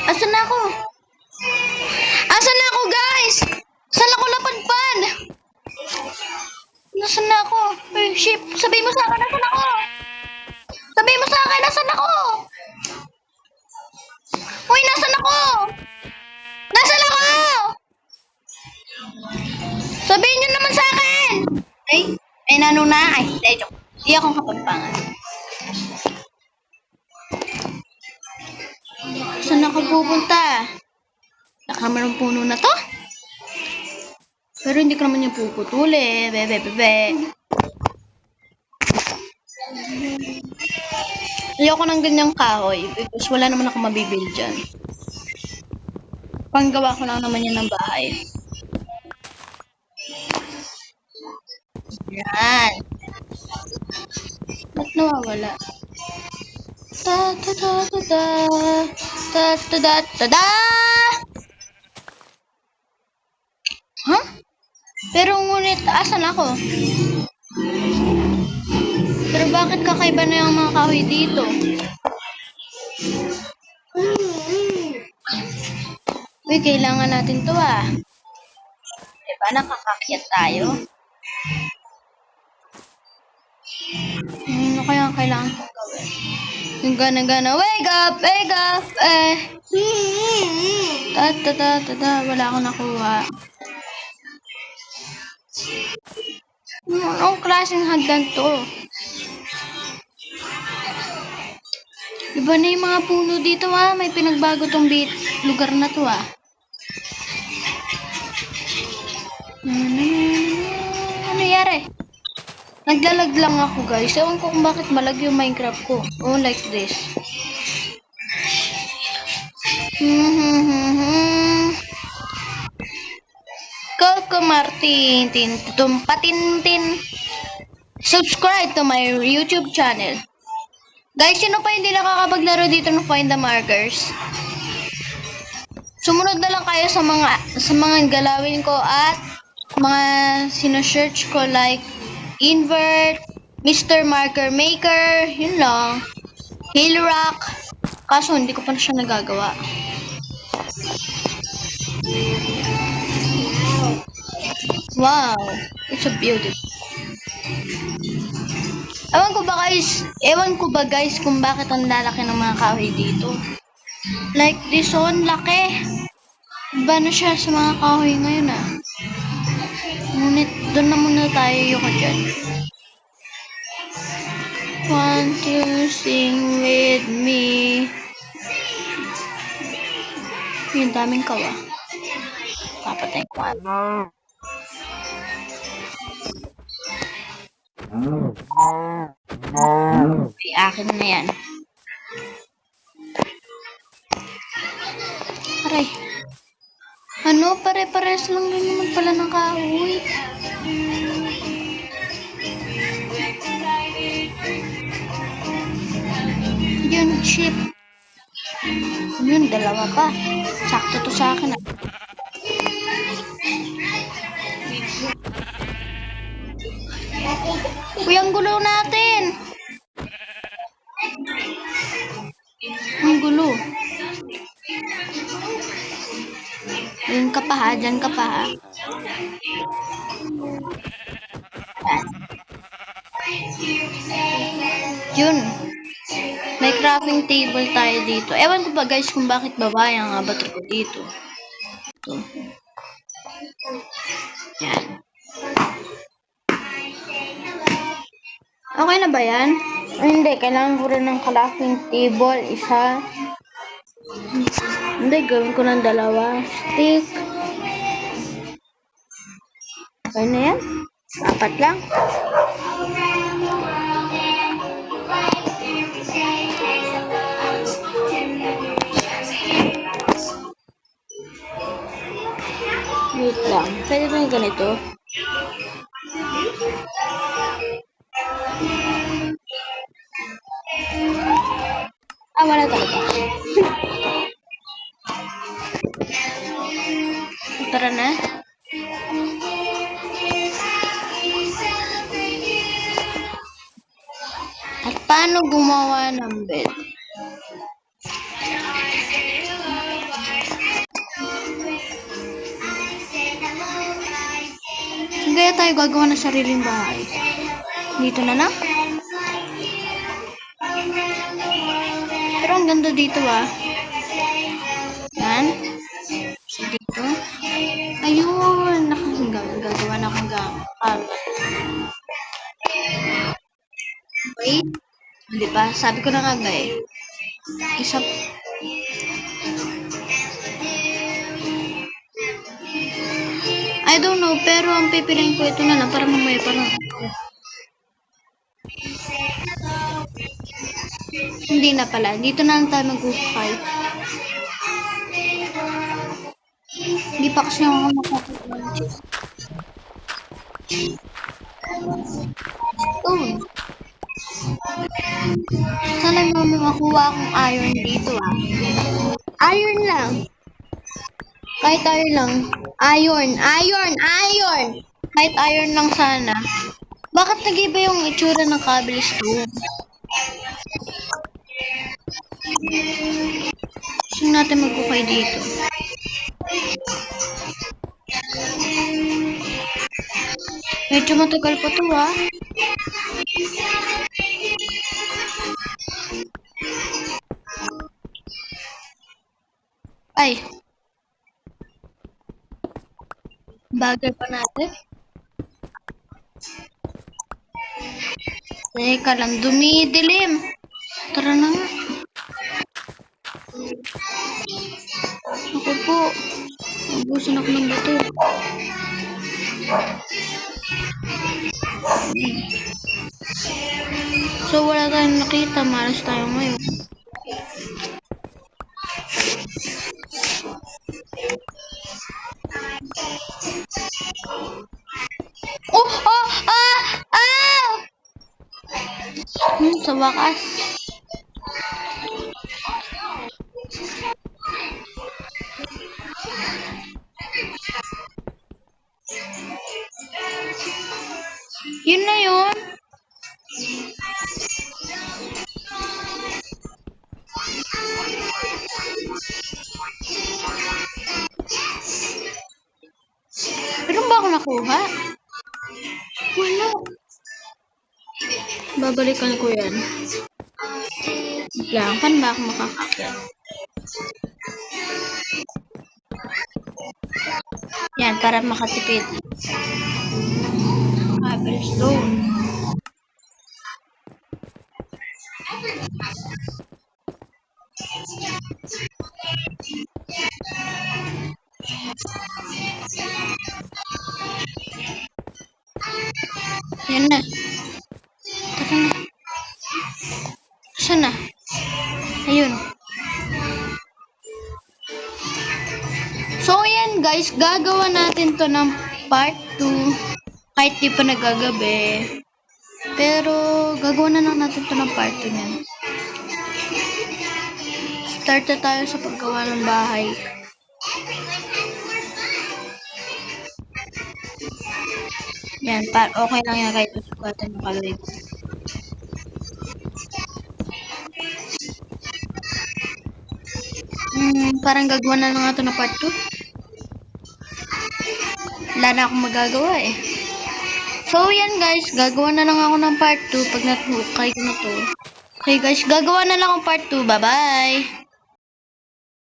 Asan na ako? Asan na ako, guys? Saan ako napadpad? Nasaan na ako? Ay, shit. Sabihin mo sa akin, nasan ako? Sabihin mo sa akin, nasan ako? Uy, nasan ako? Nasan ako? Sabihin nyo naman sa akin. Ay, nanuna. Ay, joke. Di akong kapagpangan. Saan ako pupunta? Nakamarang puno na to? Pero hindi ko naman yung puputuli. Bebe. Ayoko ng ganyang kahoy because wala naman ako mabibili dyan. Panggawa ko lang naman yan ng bahay. Yan. Ba't nawawala? Ta-ta-da-ta-da. Huh? Pero ngunit, asan ako? Pero bakit kakaiba na yung mga kahoy dito? Uy, kailangan natin to Diba, nakakakyat tayo? Ano kaya ang kailangan kong gawin? Yung gana, wake up, wala akong nakuha. Anong klaseng hagdan to? Iba na yung mga puno dito may pinagbago tong lugar na to Ano yari? Naglalag lang ako, guys. Ewan ko kung bakit malag yung Minecraft ko. Oh, like this. Coco Martin, patintin. Subscribe to my YouTube channel. Guys, sino pa hindi nakakapaglaro dito ng Find the Markers? Sumunod na lang kayo sa mga galawin ko at mga sino-search ko like Invert, Mr. Marker Maker, yun lang. Hill Rock. Kaso hindi ko pa na siya nagagawa. Wow, it's so beautiful. Ewan ko ba guys kung bakit ang lalaki ng mga kahoy dito. Like this one, laki. Iba na siya sa mga kahoy ngayon Ngunit doon na muna tayo yung dyan. Want to sing with me? Yung daming kawa. Papatay ko Ay, akin na yan. Aray. Ano? Pare-pares lang rin naman pala ng kahoy. Yun, ship. Yun, dalawa pa. Sakto to sa akin Uy, ang gulo natin. Ang gulo. Diyan ka pa Yun. May crafting table tayo dito. Ewan ko ba guys kung bakit babae ang avatar ko dito. Ito. Yan. Okay na ba yan? Hindi, kailangan ko rin ng crafting table. Isa. Hindi, gawin ko ng dalawa. Stick. Okay na yan? 4 lang. Wait lang. Pwede ba yung ganito? Wala talaga. Tara na. At paano gumawa ng bed? kaya tayo gagawa ng sariling bahay? Dito na lang? Pero ang ganda dito ah. Yan. So, dito. Ayun. Gagawa na akong gamit. Wait. Di ba? Sabi ko na nga ba eh. Isa. I don't know, pero ang pipiliin ko ito na lang para mamaya parang hindi na pala. Dito na lang tayo mag-ukay. Hindi pa kasi ako makakita. Oh. Sana mo makuha akong iron dito ah. Iron lang. Kahit iron lang. Iron. Kahit iron lang sana. Bakit nag-iba yung itsura ng cobblestone? Gusto natin mag-ukay dito. Medyo matagal pa to ah. Ay. Bagay pa natin. Teka lang, dumidilim. Tara na nga. Ako po. Ubusin ako ng bato. So wala tayong nakita. Malas tayo ngayon. Oh! Sa wakas. Yun na yun. Meron ba ako nakuha? Wala. Babalikan ko yan. Lang, paano ba ako makakakyan? Yan, para makatipid. Cobblestone. Yan na. Tara na. Saan na? Ayun. So, yan guys. Gagawa natin to ng part 2. Kahit di pa nagagabi. Pero, gagawa na lang natin to ng part 2 niyan. Start na tayo sa paggawa ng bahay. Yan, okay lang yan kahit usugatan yung kaloy. Parang gagawa na lang ito na part 2. Wala na akong magagawa eh. So, yan guys. Gagawa na lang ako ng part 2 pag natuhukay ko na to. Okay guys, gagawa na lang akong part 2. Bye-bye!